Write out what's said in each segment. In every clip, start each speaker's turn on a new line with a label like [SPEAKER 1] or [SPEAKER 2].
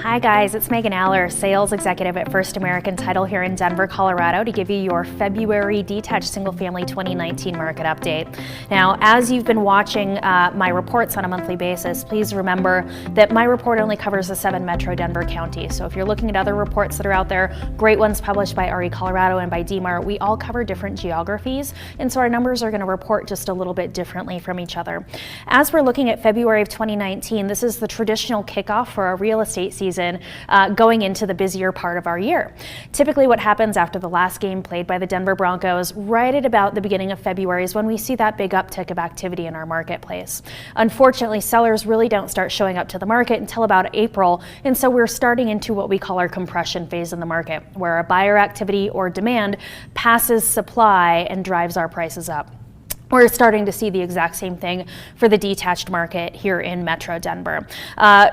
[SPEAKER 1] Hi guys, it's Megan Aller, Sales Executive at First American Title here in Denver, Colorado, to give you your February detached single-family 2019 market update. Now, as you've been watching my reports on a monthly basis, please remember that my report only covers the 7 metro Denver counties. So if you're looking at other reports that are out there, great ones published by RE Colorado and by DMAR, we all cover different geographies, and so our numbers are going to report just a little bit differently from each other. As we're looking at February of 2019, this is the traditional kickoff for our real estate season going into the busier part of our year. Typically what happens after the last game played by the Denver Broncos, right at about the beginning of February, is when we see that big uptick of activity in our marketplace. Unfortunately, sellers really don't start showing up to the market until about April, and so we're starting into what we call our compression phase in the market, where our buyer activity or demand passes supply and drives our prices up. We're starting to see the exact same thing for the detached market here in Metro Denver.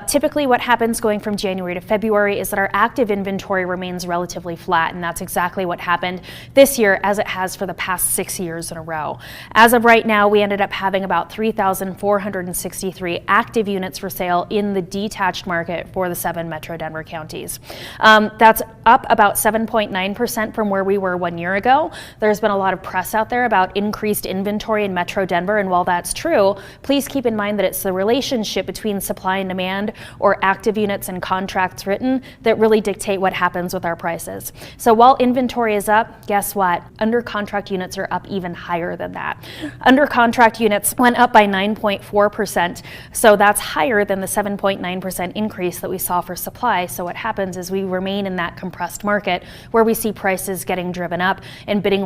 [SPEAKER 1] Typically what happens going from January to February is that our active inventory remains relatively flat, and that's exactly what happened this year as it has for the past 6 years in a row. As of right now, we ended up having about 3,463 active units for sale in the detached market for the 7 Metro Denver counties. That's up about 7.9% from where we were 1 year ago. There's been a lot of press out there about increased inventory in Metro Denver, and while that's true, please keep in mind that it's the relationship between supply and demand, or active units and contracts written, that really dictate what happens with our prices. So while inventory is up, guess what? Under contract units are up even higher than that. Under contract units went up by 9.4%, so that's higher than the 7.9% increase that we saw for supply. So what happens is we remain in that compressed market where we see prices getting driven up and bidding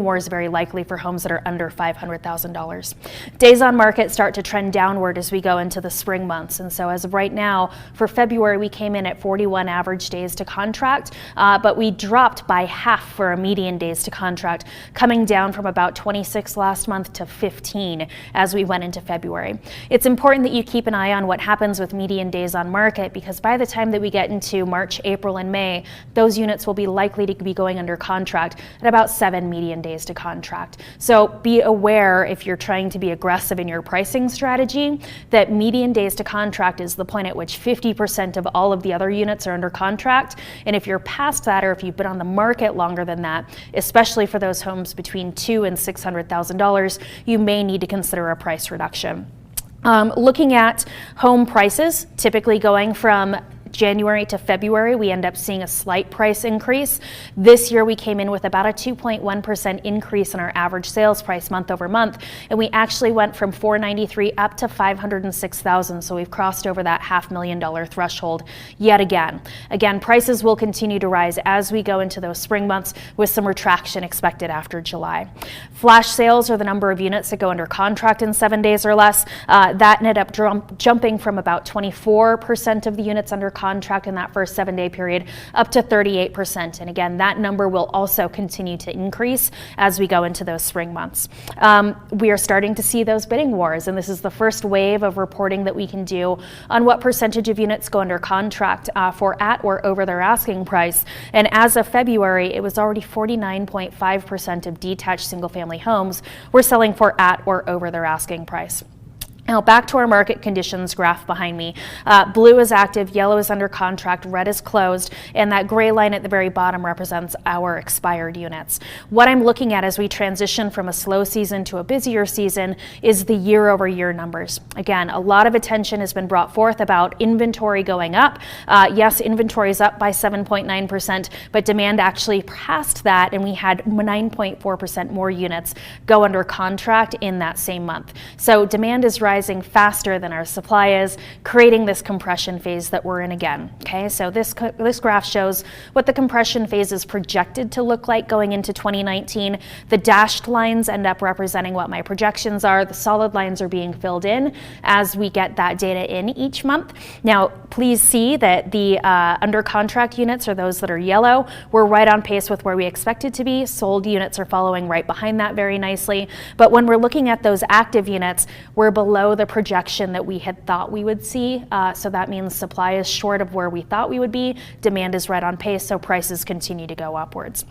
[SPEAKER 1] wars very likely for homes that are under $500,000. Days on market start to trend downward as we go into the spring months, and so as of right now for February we came in at 41 average days to contract, but we dropped by half for a median days to contract, coming down from about 26 last month to 15 as we went into February. It's important that you keep an eye on what happens with median days on market, because by the time that we get into March, April, and May, those units will be likely to be going under contract at about 7 median days to contract. So be aware, if you're trying to be aggressive in your pricing strategy, that median days to contract is the point at which 50% of all of the other units are under contract. And if you're past that, or if you've been on the market longer than that, especially for those homes between $200,000 and $600,000, you may need to consider a price reduction. Looking at home prices, typically going from January to February, we end up seeing a slight price increase. This year we came in with about a 2.1% increase in our average sales price month over month, and we actually went from $493,000 up to $506,000, so we've crossed over that $500,000 threshold yet again. Again, prices will continue to rise as we go into those spring months, with some retraction expected after July. Flash sales are the number of units that go under contract in 7 days or less. That ended up jumping from about 24% of the units under contract in that first 7-day period up to 38%. And again, that number will also continue to increase as we go into those spring months. We are starting to see those bidding wars, and this is the first wave of reporting that we can do on what percentage of units go under contract for at or over their asking price. And as of February, it was already 49.5% of detached single-family homes were selling for at or over their asking price. Now back to our market conditions graph behind me. Blue is active, yellow is under contract, red is closed, and that gray line at the very bottom represents our expired units. What I'm looking at as we transition from a slow season to a busier season is the year-over-year numbers. Again, a lot of attention has been brought forth about inventory going up. Yes, inventory is up by 7.9%, but demand actually passed that, and we had 9.4% more units go under contract in that same month. So demand is rising faster than our supply is, creating this compression phase that we're in again. Okay, so this graph shows what the compression phase is projected to look like going into 2019. The dashed lines end up representing what my projections are. The solid lines are being filled in as we get that data in each month. Now, please see that the under contract units, or those that are yellow, we're right on pace with where we expected to be. Sold units are following right behind that very nicely. But when we're looking at those active units, we're below the projection that we had thought we would see. So that means supply is short of where we thought we would be. Demand is right on pace, so prices continue to go upwards.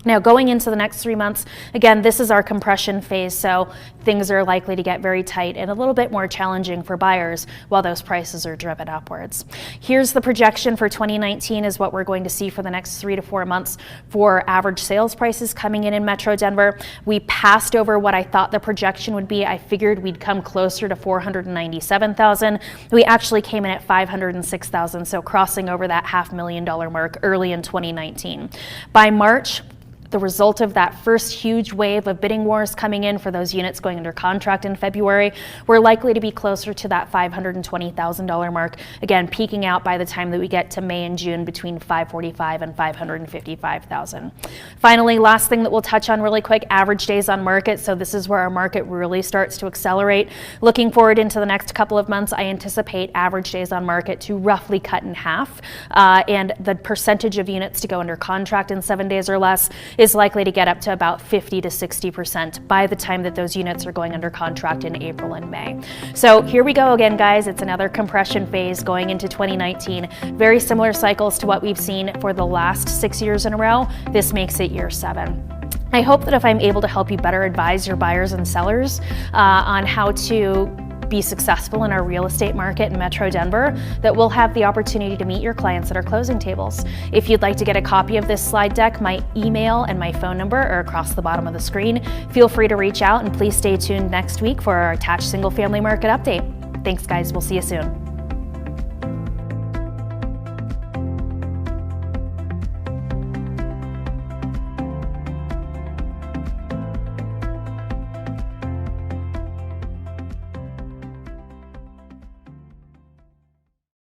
[SPEAKER 1] Now, going into the next 3 months, again, this is our compression phase, so things are likely to get very tight and a little bit more challenging for buyers while those prices are driven upwards. Here's the projection for 2019 is what we're going to see for the next 3 to 4 months for average sales prices coming in Metro Denver. We passed over what I thought the projection would be. I figured we'd come closer to 497,000. We actually came in at 506,000, so crossing over that $500,000 mark early in 2019. By March, the result of that first huge wave of bidding wars coming in for those units going under contract in February, we're likely to be closer to that $520,000 mark, again peaking out by the time that we get to May and June between 545 and 555,000. Finally, last thing that we'll touch on really quick, average days on market. So this is where our market really starts to accelerate. Looking forward into the next couple of months, I anticipate average days on market to roughly cut in half, and the percentage of units to go under contract in 7 days or less is likely to get up to about 50 to 60% by the time that those units are going under contract in April and May. So here we go again, guys. It's another compression phase going into 2019. Very similar cycles to what we've seen for the last 6 years in a row. This makes it year 7. I hope that if I'm able to help you better advise your buyers and sellers on how to be successful in our real estate market in Metro Denver, that we'll have the opportunity to meet your clients at our closing tables. If you'd like to get a copy of this slide deck, my email and my phone number are across the bottom of the screen. Feel free to reach out, and please stay tuned next week for our attached single family market update. Thanks, guys. We'll see you soon.